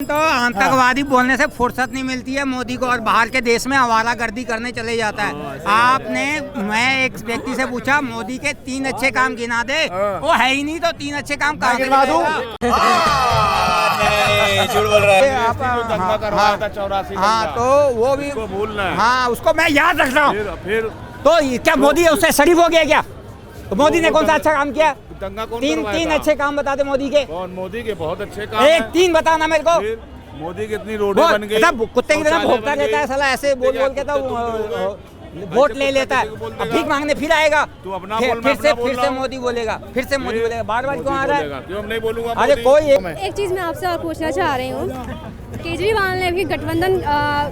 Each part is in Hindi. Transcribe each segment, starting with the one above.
तो आतंकवादी बोलने से फुर्सत नहीं मिलती है मोदी को, और बाहर के देश में आवारागर्दी करने चले जाता है। आपने, मैं एक व्यक्ति से पूछा मोदी के 3 अच्छे काम गिना दे, वो है ही नहीं, तो 3 अच्छे काम कहाँ से गिनाएगा? झूठ बोल रहा है। हाँ, तो वो भी भूलना है। हाँ, उसको मैं याद रख रहा हूँ। फिर तो क्या मोदी उससे शरीफ हो गया क्या? तो मोदी ने कौन सा अच्छा काम किया? दंगा कौन तीन अच्छे काम बता दे मोदी के। कौन? मोदी के बहुत अच्छे काम एक हैं। 3 बताना मेरे को। फिर मोदी की इतनी रोडें बन गई, कुत्ते की तरह भोंकता रहता है साला, ऐसे बोल बोल के तो वोट ले लेता है। अब भीख मांगने फिर आएगा, तू अपना फिर बोल, मैं अपना बोल से रहा हूँ। मोदी बोलेगा, फिर से मोदी बोलेगा, बार बार क्यों आ रहा है? क्यों नहीं बोलूंगा? अरे कोई एक चीज़ मैं आपसे और पूछना चाह रही हूँ, केजरीवाल ने भी गठबंधन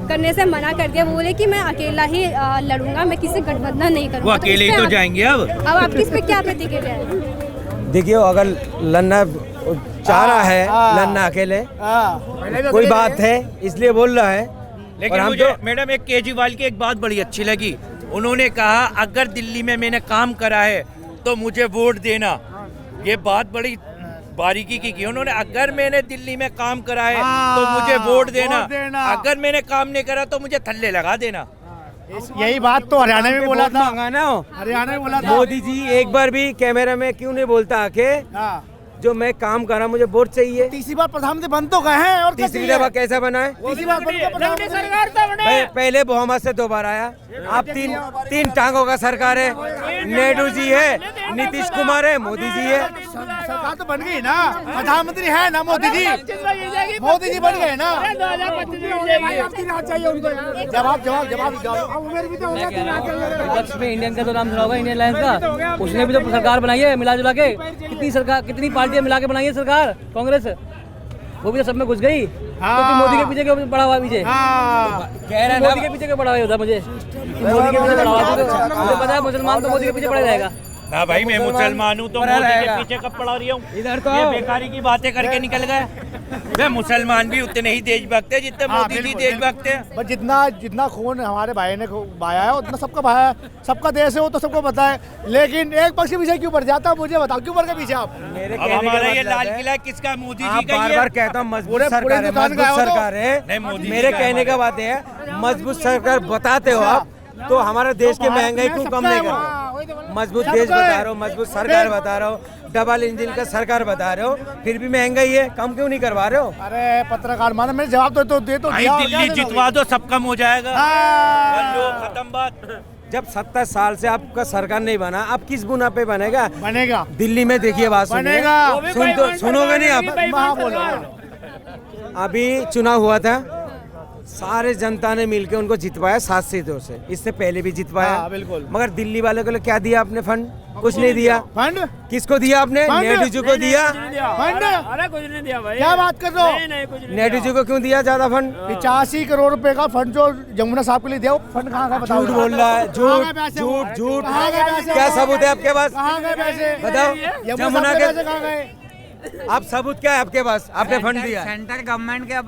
करने से मना कर दिया, बोले कि मैं अकेला ही लड़ूंगा, मैं किसी गठबंधन नहीं करूँगा। वो अकेले ही तो जाएंगे अब आप किस पे क्या प्रतिक्रिया है? देखिए, अगर लन्ना चाह रहा है, लन्ना अकेले कोई बात है, इसलिए बोल रहा है। लेकिन हम मुझे मैडम एक केजरीवाल की एक बात बड़ी अच्छी लगी। उन्होंने कहा अगर दिल्ली में मैंने काम करा है तो मुझे वोट देना। ये बात बड़ी बारीकी की उन्होंने, अगर मैंने दिल्ली में काम करा है तो मुझे वोट देना, अगर मैंने काम नहीं करा तो मुझे थल्ले लगा देना। यही बात तो हरियाणा में बोला था। हरियाणा में बोला था। मोदी जी एक बार भी कैमरा में क्यों नहीं बोलता आके जो मैं काम कर रहा, मुझे वोट चाहिए। तीसरी बार प्रधानमंत्री बन तो गए हैं, और तीसरी दफा कैसा बना है? तीसरी बार सरकार पहले बहुमत से 2 बार आया, अब तीन टांगों का सरकार है। नेहरू जी है, नीतीश कुमार है, मोदी जी है। सरकार तो बन गई ना, प्रधानमंत्री है ना मोदी जी। मोदी जी बन गए ना। विपक्ष में इंडियन का तो नाम सुना होगा, इंडियन अलायंस का। उसने भी तो सरकार बनाई है मिला जुला के। कितनी पार्टियां मिला के बनाई है सरकार कांग्रेस, वो भी तो सब में घुस गई। तो मोदी के पीछे क्यों पड़ा हुआ? पीछे मोदी के पीछे क्यों पड़ा हुआ होता? मुझे मोदी के पीछे पड़ा हुआ, मुझे पता है मुसलमान तो मोदी के पीछे पड़ा रहेगा। ना भाई, मैं मुसलमान हूँ तो मोदी के पीछे कब पड़ा रही हूँ? इधर तो ये बेकारी की बातें करके निकल गए। वे मुसलमान भी उतने ही देशभक्त है जितने मोदी जी देशभक्त है। बस जितना खून हमारे भाई ने बहाया है उतना सबका बहाया है। सबका देश है वो तो सबको पता है, लेकिन एक पक्ष के पीछे क्यों पड़ जाता है? मुझे बताओ क्यों पड़ गए पीछे आप? अब हमारा ये लाल किला किसका? मोदी जी का। बार कहता हूँ मजबूत सरकार है, मजबूत सरकार है। मेरे कहने का बात है, मजबूत सरकार बताते हो आप, तो हमारे देश की महंगाई क्यों कम नहीं कर रहे? मजबूत देश बता रहे हो, मजबूत सरकार बता रहे हो, डबल इंजन का सरकार बता रहे हो, फिर भी महंगाई है, कम क्यों नहीं करवा रहे हो? अरे पत्रकार माना, मैंने जवाब तो दे तो दिया। दिल्ली जितवा दो, सब कम हो जाएगा। खत्म बात। जब 70 साल से आपका सरकार नहीं बना, अब किस गुना पे बनेगा? बनेगा दिल्ली में देखिए, बात बनेगा। सुनोगे नहीं आप? अभी चुनाव हुआ था, सारे जनता ने मिलकर उनको जितवाया 7 सीटों से। इससे पहले भी जितवाया, बिल्कुल। मगर दिल्ली वाले को क्या दिया आपने? फंड कुछ नहीं दिया। फंड किसको दिया आपने? नेहरू जी को दिया। फंड? अरे कुछ नहीं दिया भाई, क्या बात कर रहे हो? नेहरू जी को क्यों दिया ज्यादा फंड? 85 करोड़ रुपए का फंड जो यमुना साहब के लिए दिया, वो फंड कहाँ गए बताओ? झूठ बोल रहा है, झूठ। क्या सबूत है आपके पास? कहाँ गए पैसे बताओ। यमुना के पैसे कहाँ गए? आप सबूत क्या है आपके पास? आपने फंड दिया? सेंट्रल गवर्नमेंट के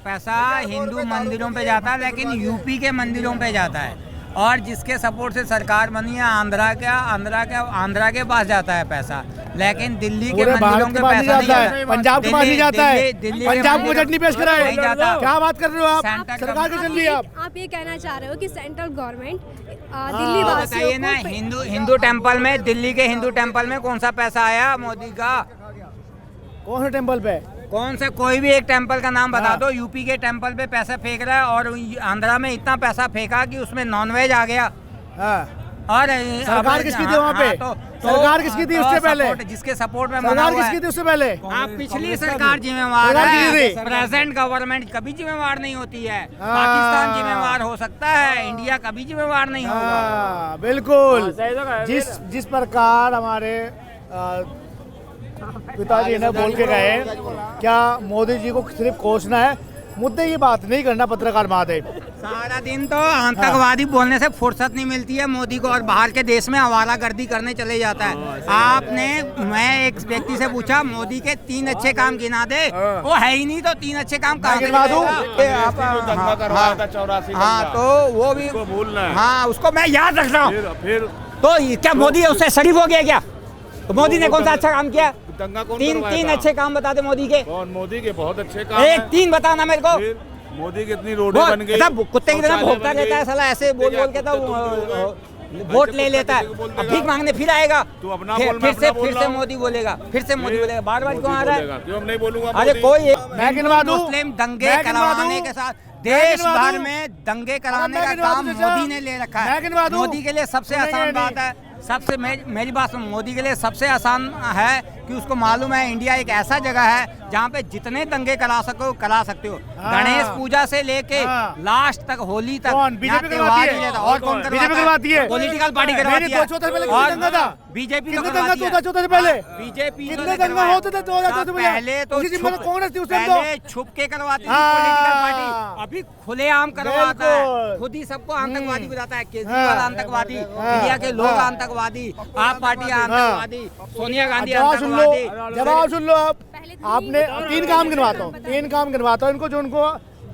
पैसा हिंदू मंदिरों पे जाता है, लेकिन यूपी के मंदिरों पे जाता है। और जिसके सपोर्ट से सरकार बनी है, आंध्रा के पास जाता है पैसा, लेकिन दिल्ली के मंदिरों के पैसा नहीं जाता है। पंजाब के पास नहीं जाता है। दिल्ली पंजाब को बजट नहीं पेश करा है। जाता। क्या बात कर रहे हो आप? सरकार के चल रही है आप ये कहना चाह रहे हो कि सेंट्रल गवर्नमेंट दिल्ली वासियों बताइए ना, हिंदू टेम्पल में, दिल्ली के हिंदू टेम्पल में कौन सा पैसा आया मोदी का? कौन से टेम्पल पे? कौन से? कोई भी एक टेम्पल का नाम बता दो। यूपी के टेम्पल पे पैसा फेंक रहा है, और आंध्रा में इतना पैसा फेंका कि उसमें नॉनवेज आ गया। और सरकार किसकी थी वहाँ पे? सरकार किसकी थी उससे पहले? जिसके सपोर्ट में सरकार किसकी थी उससे पहले? आप पिछली सरकार जिम्मेवार है, प्रेजेंट गवर्नमेंट कभी जिम्मेवार नहीं होती है। पाकिस्तान जिम्मेवार हो सकता है, इंडिया कभी जिम्मेवार नहीं होगा। बिल्कुल। जिस प्रकार हमारे पिताजी ने बोल के गए, क्या मोदी जी को सिर्फ कोसना है, मुद्दे की बात नहीं करना? पत्रकार महादेव, सारा दिन तो आतंकवादी बोलने से फुर्सत नहीं मिलती है मोदी को, और बाहर के देश में आवारागर्दी करने चले जाता है। आपने, मैं एक व्यक्ति से पूछा मोदी के 3 अच्छे काम गिना दे, वो है ही नहीं, तो 3 अच्छे काम कहाँ से गिनाएगा? हाँ, तो वो भी भूलना है। हाँ, उसको मैं याद रख रहा हूँ। फिर तो क्या मोदी उससे शरीफ हो गया क्या? तो मोदी ने कौन सा अच्छा काम किया? दंगा कौन तीन करवाया तीन था? अच्छे काम बता दे मोदी के। कौन? मोदी के बहुत अच्छे काम एक हैं। तीन बताना मेरे को। फिर मोदी कितनी रोडें बन गई, सब कुत्ते की तरह शौचालय भोगता बन रहता है गई। साला, ऐसे बोल बोल के तो वोट ले लेता है। अब भीख मांगने फिर आएगा, तू अपना फिर बोल, मैं अपना बोल फिर रहा से हूँ। मोदी बोलेगा, फिर से मोदी बोलेगा, बार बार क्यों आ रहा है? क्यों हम नहीं बोलूंगा? अरे मोदी। कोई मैं गिनवा दूं? मुस्लिम दंगे मैं गिनवा करवाने दूं? के साथ मैं देश गिनवा भर दूं? में दंगे कराने मैं का गिनवा काम दूं चाचा? मोदी ने ले रखा मैं गिनवा है। दूं? मोदी के लिए सबसे सुनेंगे आसान नहीं। बात है, सबसे मेरी बात सुन, मोदी के लिए सबसे आसान है कि उसको मालूम है इंडिया एक ऐसा जगह है जहाँ पे जितने दंगे करा सकते हो। हाँ। गणेश पूजा से लेके हाँ। लास्ट तक, होली तक, कौन? यहाँ बीजेपी त्योहार करवाती ही है? रहता। और कौन बीजेपी करवाती है? पॉलिटिकल पार्टी नहीं, करवाती है। 2014 से पहले कितना दंगा था? बीजेपी कितने दंगा 2014 से पहले? बीजेपी कितने दंगा होते थे 2014 से पहले? पहले तो उसी दिन में कांग्रेस थी उस टाइम पहले छुप के करवाती थी हाँ। पॉलिटिकल पार्टी, अभी खुलेआम करवाता है, बिल्कुल। खुद ही सबको आतंकवादी बताता है। केजरीवाल आतंकवादी, इंडिया के लोग हाँ। आतंकवादी, आप पार्टी आतंकवादी, सोनिया गांधी जवाब सुन लो, आतंकवादी। जवाब सुन लो आप। पहले तो आपने ये- तीन काम गिनवाता हूँ, इनको जो उनको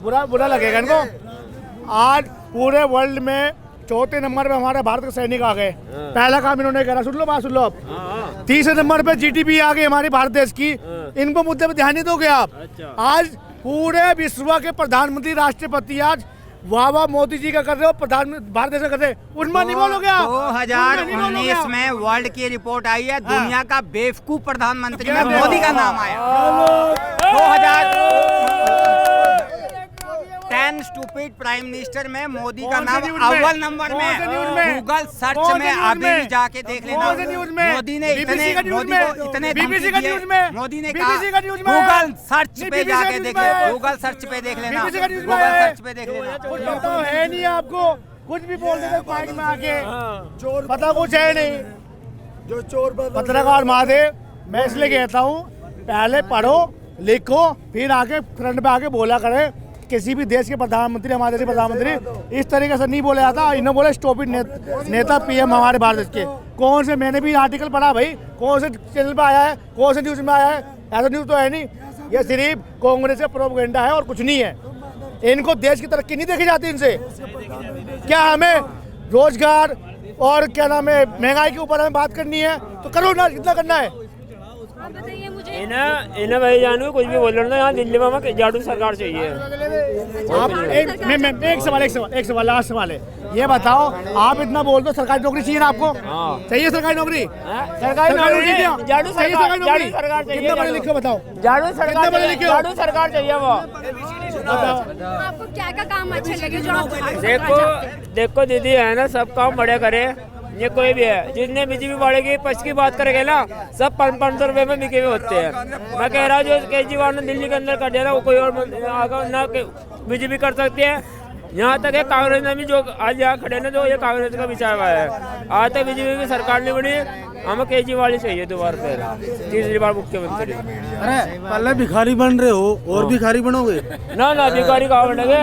बुरा लगेगा इनको। आज पूरे वर्ल्ड में चौथे नंबर पे हमारे भारत के सैनिक आ गए। पहला काम इन्होंने करा, सुन लो बात, सुन लो आप। तीसरे नंबर पे जीडीपी आ गई हमारी भारत देश की। इनको मुद्दे पे ध्यान नहीं दोगे आप। आज पूरे विश्व के प्रधानमंत्री, राष्ट्रपति आज वाह वाह मोदी जी का कर रहे हो, प्रधानमंत्री भारत देश का कर रहे हो, उनमें नहीं बोलोगे आप। उनमें नहीं बोलोगे 2019 आप। में वर्ल्ड की रिपोर्ट आई है, दुनिया का बेवकूफ प्रधानमंत्री में क्या मोदी का नाम आया। 10 स्टूपिड प्राइम मिनिस्टर में मोदी का कौन से नाम न्यूज़ में? अव्वल नंबर कौन से न्यूज़ में? में। गूगल सर्च कौन से में न्यूज़ अभी में? भी जाके देख लेना। कौन से न्यूज़ में? मोदी ने BBC इतने का न्यूज़ मोदी में? को इतने BBC धमकी का दिए। न्यूज़ में? मोदी ने BBC का न्यूज़ में? गूगल सर्च नहीं, पे BBC का जाके न्यूज़ देख में लेना, है। गूगल सर्च पे देख लेना, BBC का न्यूज़ में गूगल है। सर्च पे देख लेना। कुछ पता है नहीं आपको, कुछ भी बोल देते माइक में आके, पता कुछ है नहीं। जो चोर पत्रकार महादेव, मैं इसलिए कहता हूँ पहले पढ़ो लिखो, फिर आके फ्रंट पे आके बोला करे। किसी भी देश के प्रधानमंत्री, हमारे देश के प्रधानमंत्री इस तरीके से नहीं बोले जाता। इन्होंने बोले स्टॉपिड नेता पीएम हमारे भारत देश के। कौन से, मैंने भी आर्टिकल पढ़ा भाई, कौन से चैनल पे आया है, कौन से न्यूज़ में आया है? ऐसा न्यूज़ तो है नहीं। ये सिर्फ कांग्रेस का प्रोपेगेंडा है और कुछ नहीं है। इनको देश की तरक्की नहीं देखी जाती इनसे। क्या हमें रोजगार और क्या नाम है महंगाई के ऊपर हमें बात करनी है तो करो ना, कितना करना है। आप बताइए मुझे। इन्हें भाई जानू कुछ भी बोल रहे ना, यहाँ दिल्ली में हमें झाड़ू सरकार चाहिए। आप एक सवाल लास्ट सवाल है, ये बताओ आप इतना बोल दो सरकारी नौकरी चाहिए ना आपको? चाहिए सरकारी नौकरी? सरकारी नौकरी चाहिए? झाड़ू चाहिए सरकार, सरकारी झाड़ू नौकरी? सरकार चाहिए। कितना पढ़े लिखे हो बताओ? झाड़ू कितना सरकार पढ़े लिखे हो? झाड़ू सरकार चाहिए वो। बताओ। आपको क्या क्या काम अच्छे लगे जो आप झाड़ू सरकार देखो चाहते हैं? देखो दीदी है ना, सब काम बढ़िया करे। ये कोई भी है, जितने बीजेपी बढ़ेगी पच की बात करेंगे ना, सब 500 रुपए में बिके हुए होते हैं। मैं कह रहा हूँ जो केजरीवाल ने दिल्ली के अंदर कर दिया ना, वो कोई और ना बीजेपी कर सकती है। यहाँ तक है कांग्रेस ने भी, जो आज यहाँ खड़े ना, जो ये कांग्रेस का बिछा हुआ है। आज तक बीजेपी की सरकार नहीं बनी, हमें केजरीवाल ही चाहिए दोबारा फिर तीसरी बार मुख्यमंत्री। अरे पहले भिखारी बन रहे हो और भिखारी बनोगे? ना भिखारी कहाँ बनेंगे?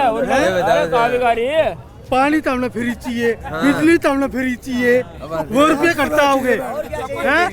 कहाँ भिखारी है? पानी तो हमने फ्री चाहिए, बिजली तो हमने फ्री चाहिए, वो रुपये खर्चा होगे हैं?